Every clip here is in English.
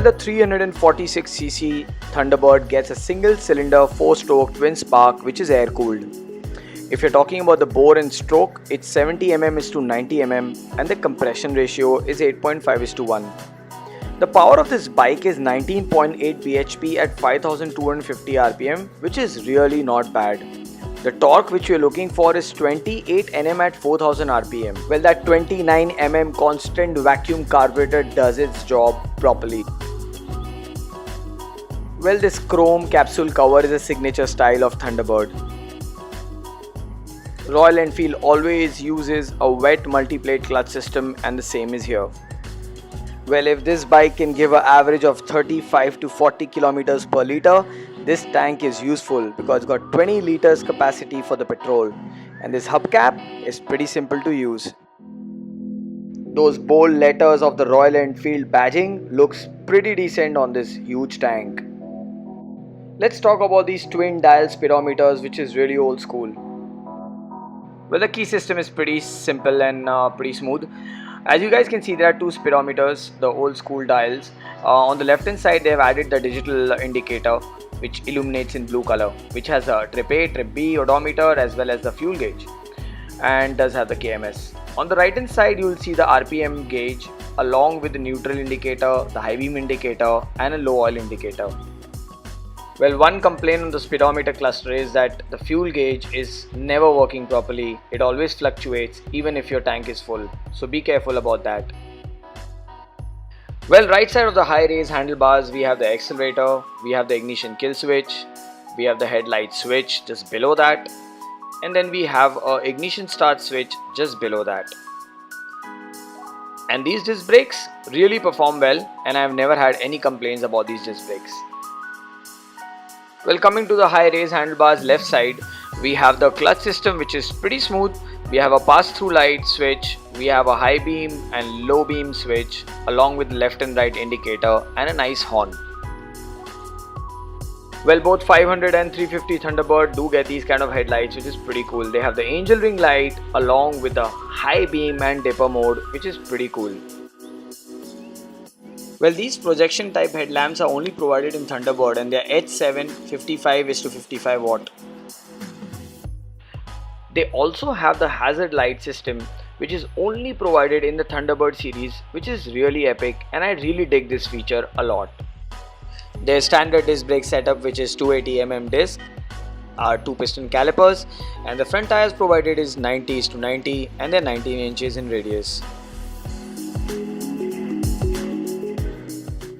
Well, the 346cc Thunderbird gets a single cylinder 4-stroke twin spark which is air cooled. If you're talking about the bore and stroke, it's 70 mm is to 90 mm and the compression ratio is 8.5 is to 1. The power of this bike is 19.8 bhp at 5250 rpm, which is really not bad. The torque which you're looking for is 28 Nm at 4000 rpm. Well, that 29 mm constant vacuum carburetor does its job properly. Well, this chrome capsule cover is a signature style of Thunderbird. Royal Enfield always uses a wet multi-plate clutch system, and the same is here. Well, if this bike can give an average of 35 to 40 kilometers per liter, this tank is useful because it's got 20 liters capacity for the petrol, and this hubcap is pretty simple to use. Those bold letters of the Royal Enfield badging looks pretty decent on this huge tank. Let's talk about these twin dial speedometers, which is really old school. Well, the key system is pretty simple and pretty smooth. As you guys can see, there are two speedometers, the old school dials. On the left hand side, they have added the digital indicator which illuminates in blue color, which has a trip A, trip B odometer as well as the fuel gauge, and does have the KMS. On the right hand side, you will see the RPM gauge along with the neutral indicator, the high beam indicator and a low oil indicator. Well, one complaint on the speedometer cluster is that the fuel gauge is never working properly. It always fluctuates even if your tank is full. So be careful about that. Well, right side of the high raise handlebars, we have the accelerator, we have the ignition kill switch, we have the headlight switch just below that, and then we have a ignition start switch just below that. And these disc brakes really perform well, and I have never had any complaints about these disc brakes. Well, coming to the high raise handlebars left side, we have the clutch system which is pretty smooth. We have a pass-through light switch, we have a high beam and low beam switch along with left and right indicator and a nice horn. Well, both 500 and 350 Thunderbird do get these kind of headlights, which is pretty cool. They have the angel ring light along with the high beam and dipper mode, which is pretty cool. Well, these projection type headlamps are only provided in Thunderbird, and they are H7 55 is to 55 watt. They also have the hazard light system, which is only provided in the Thunderbird series, which is really epic, and I really dig this feature a lot. Their standard disc brake setup, which is 280 mm disc, are 2 piston calipers, and the front tires provided is 90 is to 90 and they're 19 inches in radius.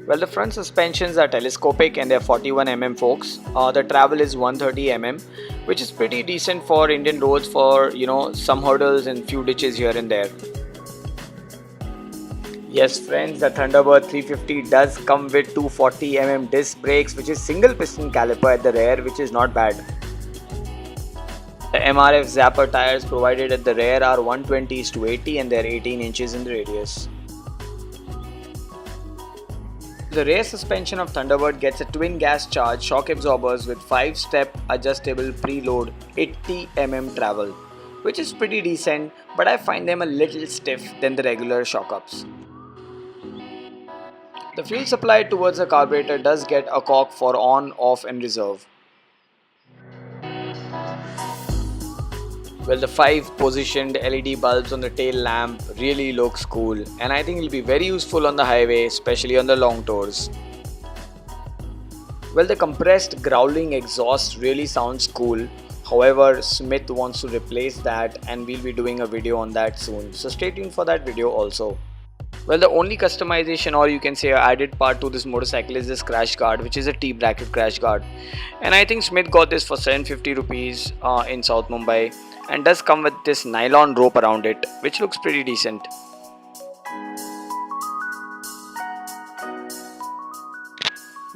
Well, the front suspensions are telescopic and they're 41 mm folks. The travel is 130 mm, which is pretty decent for Indian roads for, some hurdles and few ditches here and there. Yes friends, the Thunderbird 350 does come with 240 mm disc brakes, which is single piston caliper at the rear, which is not bad. The MRF Zapper tires provided at the rear are 120 is to 80 and they're 18 inches in radius. The rear suspension of Thunderbird gets a twin gas charge shock absorbers with 5-step adjustable preload 80 mm travel, which is pretty decent, but I find them a little stiff than the regular shock ups. The fuel supply towards the carburetor does get a cock for on, off and reserve. Well, the 5 positioned LED bulbs on the tail lamp really looks cool, and I think it will be very useful on the highway, especially on the long tours. Well, the compressed growling exhaust really sounds cool. However, Smith wants to replace that, and we'll be doing a video on that soon, so stay tuned for that video also. Well, the only customization, or you can say added part to this motorcycle, is this crash guard, which is a T-bracket crash guard, and I think Smith got this for 750 rupees in South Mumbai, and does come with this nylon rope around it, which looks pretty decent.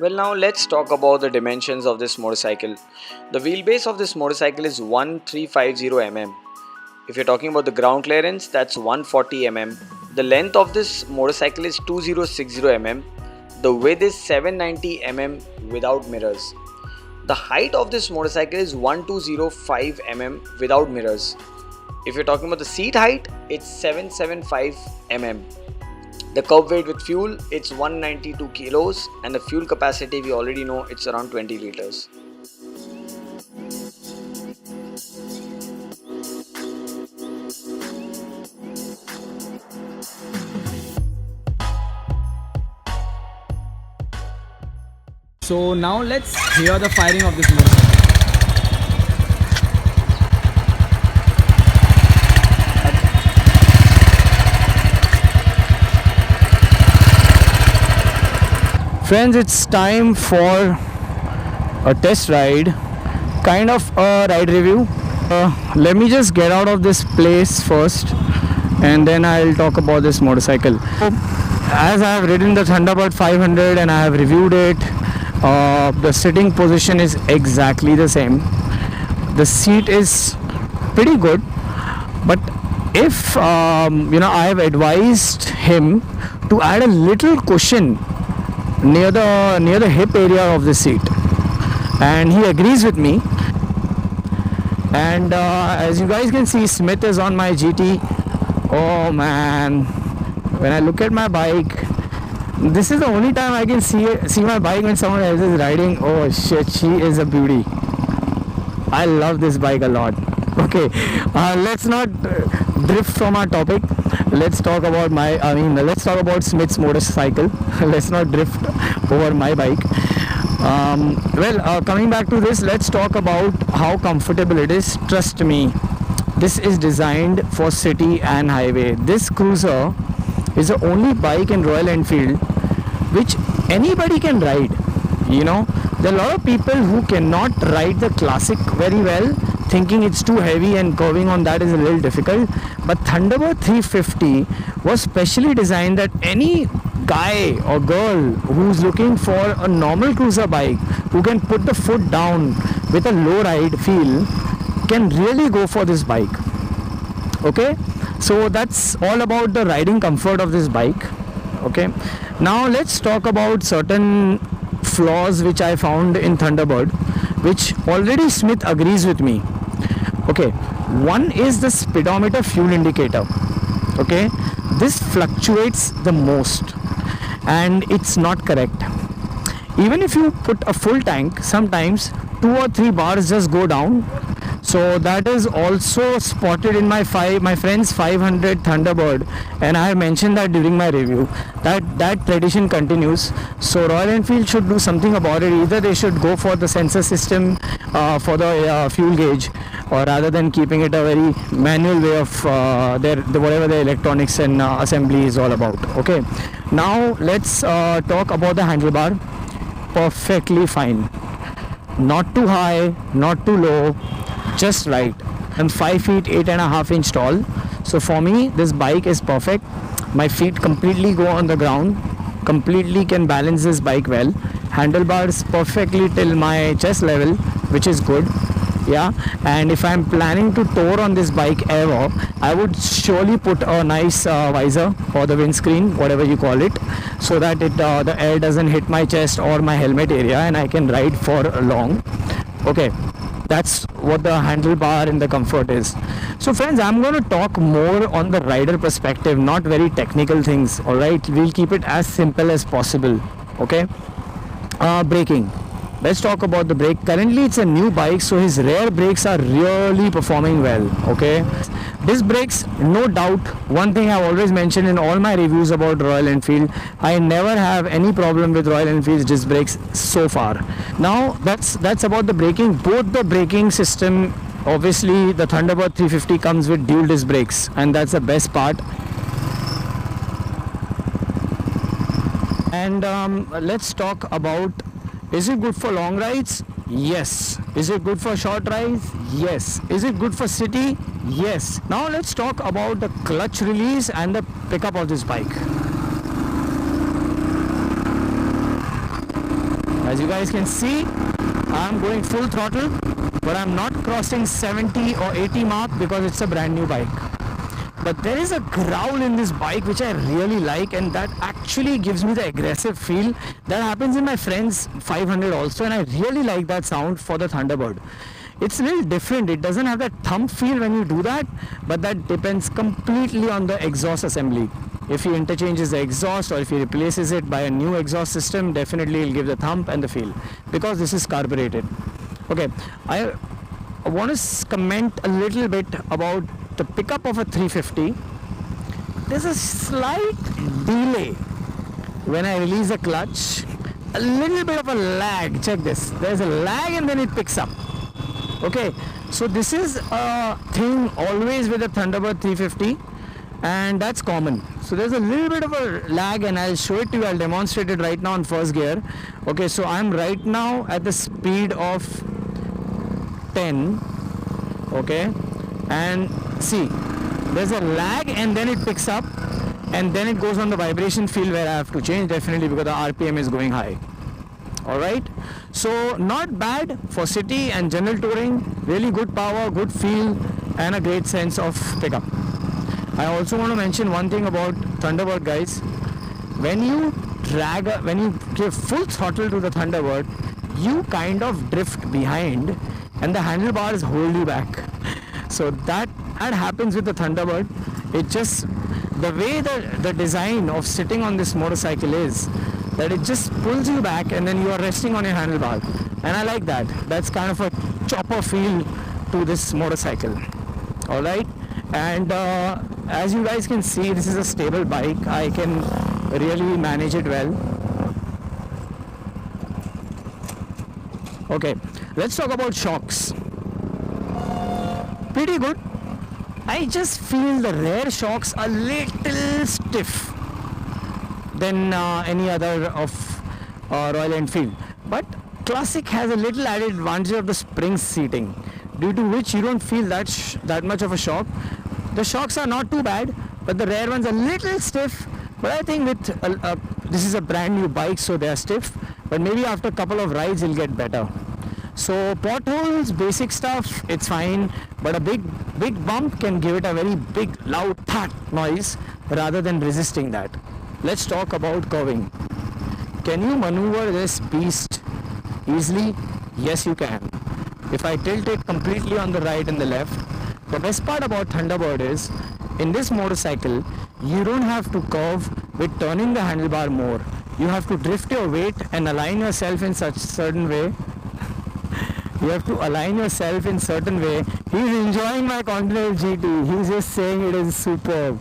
Well, now let's talk about the dimensions of this motorcycle. The wheelbase of this motorcycle is 1350 mm. If you're talking about the ground clearance, that's 140 mm. The length of this motorcycle is 2060 mm. The width is 790 mm without mirrors. The height of this motorcycle is 1205 mm without mirrors. If you're talking about the seat height, it's 775 mm. The curb weight with fuel, it's 192 kilos, and the fuel capacity we already know it's around 20 liters. So now let's hear the firing of this motorcycle. Friends, it's time for a test ride, kind of a ride review. Let me just get out of this place first and then I'll talk about this motorcycle. As I have ridden the Thunderbird 500 and I have reviewed it, the sitting position is exactly the same. The seat is pretty good, but if I have advised him to add a little cushion near the hip area of the seat, and he agrees with me. And as you guys can see, Smith is on my GT. Oh man, when I look at my bike, this is the only time I can see my bike when someone else is riding. Oh shit, she is a beauty. I love this bike a lot. Okay, let's not drift from our topic. Let's talk about Smith's motorcycle. Let's not drift over my bike. Coming back to this, let's talk about how comfortable it is. Trust me, this is designed for city and highway. This cruiser is the only bike in Royal Enfield which anybody can ride. There are a lot of people who cannot ride the Classic very well, thinking it's too heavy and curving on that is a little difficult. But Thunderbird 350 was specially designed that any guy or girl who's looking for a normal cruiser bike, who can put the foot down with a low ride feel, can really go for this bike. Okay, so that's all about the riding comfort of this bike. Okay, now let's talk about certain flaws which I found in Thunderbird, which already Smith agrees with me. Okay, one is the speedometer fuel indicator. Okay, this fluctuates the most and it's not correct. Even if you put a full tank, sometimes 2 or 3 bars just go down. So that is also spotted in my friend's 500 Thunderbird, and I have mentioned that during my review. That tradition continues. So Royal Enfield should do something about it. Either they should go for the sensor system for the fuel gauge, or rather than keeping it a very manual way of whatever the electronics and assembly is all about. Okay, now let's talk about the handlebar. Perfectly fine, not too high, not too low, just right. I'm 5 feet 8.5 inch tall, so for me this bike is perfect. My feet completely go on the ground, completely can balance this bike well. Handlebars perfectly till my chest level, which is good. Yeah, and if I'm planning to tour on this bike ever, I would surely put a nice visor or the windscreen, whatever you call it, so that the air doesn't hit my chest or my helmet area and I can ride for long. Okay, that's what the handlebar and the comfort is. So friends, I'm going to talk more on the rider perspective, not very technical things. All right, we'll keep it as simple as possible. Okay, braking. Let's talk about the brake. Currently it's a new bike, so his rear brakes are really performing well. Okay, disc brakes, no doubt. One thing I've always mentioned in all my reviews about Royal Enfield, I never have any problem with Royal Enfield's disc brakes so far. Now that's about the braking. Both the braking system, obviously the Thunderbird 350 comes with dual disc brakes, and that's the best part. And let's talk about, is it good for long rides? Yes. Is it good for short rides? Yes. Is it good for city? Yes. Now let's talk about the clutch release and the pickup of this bike. As you guys can see, I'm going full throttle, but I'm not crossing 70 or 80 mark because it's a brand new bike. But there is a growl in this bike which I really like, and that actually gives me the aggressive feel that happens in my friend's 500 also, and I really like that sound for the Thunderbird. It's a little different. It doesn't have that thump feel when you do that, but that depends completely on the exhaust assembly. If he interchanges the exhaust or if he replaces it by a new exhaust system, definitely he'll give the thump and the feel, because this is carbureted. Okay, I want to comment a little bit about the pickup of a 350. There's a slight delay when I release the clutch, a little bit of a lag. Check this, there's a lag and then it picks up. Okay, so this is a thing always with the Thunderbird 350, and that's common. So there's a little bit of a lag, and I'll show it to you. I'll demonstrate it right now in first gear. Okay, so I'm right now at the speed of 10. Okay, and see, there's a lag and then it picks up, and then it goes on the vibration field where I have to change, definitely, because the RPM is going high. Alright, so not bad for city and general touring. Really good power, good feel, and a great sense of pickup. I also want to mention one thing about Thunderbird, guys. When you give full throttle to the Thunderbird, you kind of drift behind and the handlebars hold you back. So that happens with the Thunderbird. It just, the way the design of sitting on this motorcycle is, that it just pulls you back and then you are resting on your handlebar, and I like that. That's kind of a chopper feel to this motorcycle. Alright, and as you guys can see, this is a stable bike. I can really manage it well. Okay, let's talk about shocks. Pretty good. I just feel the rear shocks a little stiff than any other of Royal Enfield, but Classic has a little added advantage of the spring seating, due to which you don't feel that much of a shock. The shocks are not too bad, but the rear ones are a little stiff. But I think with this is a brand new bike, so they are stiff, but maybe after a couple of rides it'll get better. So potholes, basic stuff, it's fine, but a big bump can give it a very big loud thud noise rather than resisting that. Let's talk about curving. Can you maneuver this beast easily? Yes, you can. If I tilt it completely on the right and the left, the best part about Thunderbird is, in this motorcycle, you don't have to curve with turning the handlebar more. You have to drift your weight and align yourself in such certain way. You have to align yourself in certain way. He's enjoying my Continental GT. He's just saying it is superb.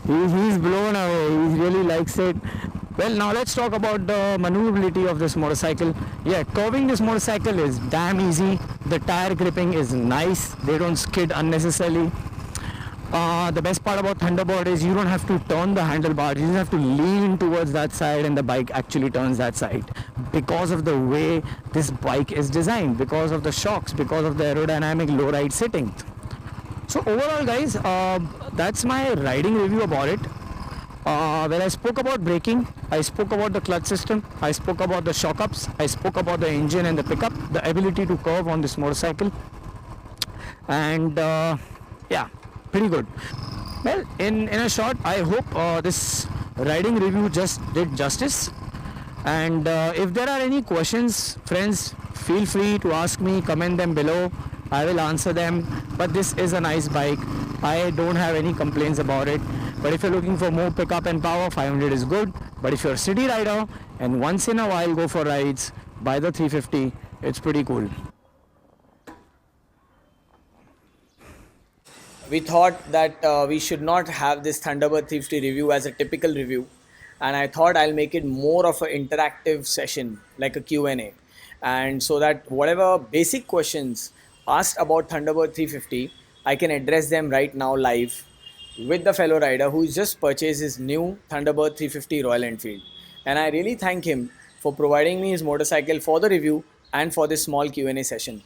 He's blown away. He really likes it. Well, now let's talk about the maneuverability of this motorcycle. Yeah, curving this motorcycle is damn easy. The tire gripping is nice. They don't skid unnecessarily. The best part about Thunderbird is you don't have to turn the handlebar. You just have to lean towards that side and the bike actually turns that side, because of the way this bike is designed, because of the shocks, because of the aerodynamic low ride sitting. So overall, guys, that's my riding review about it. Where I spoke about braking, I spoke about the clutch system, I spoke about the shock ups, I spoke about the engine and the pickup, the ability to curve on this motorcycle, and yeah, pretty good. Well, in a short, I hope this riding review just did justice. And if there are any questions, friends, feel free to ask me, comment them below. I will answer them. But this is a nice bike. I don't have any complaints about it. But if you're looking for more pickup and power, 500 is good. But if you're a city rider and once in a while go for rides, buy the 350. It's pretty cool. We thought that we should not have this Thunderbird 350 review as a typical review, and I thought I'll make it more of an interactive session, like a Q&A, and so that whatever basic questions asked about Thunderbird 350, I can address them right now live with the fellow rider who's just purchased his new Thunderbird 350 Royal Enfield. And I really thank him for providing me his motorcycle for the review and for this small Q&A session.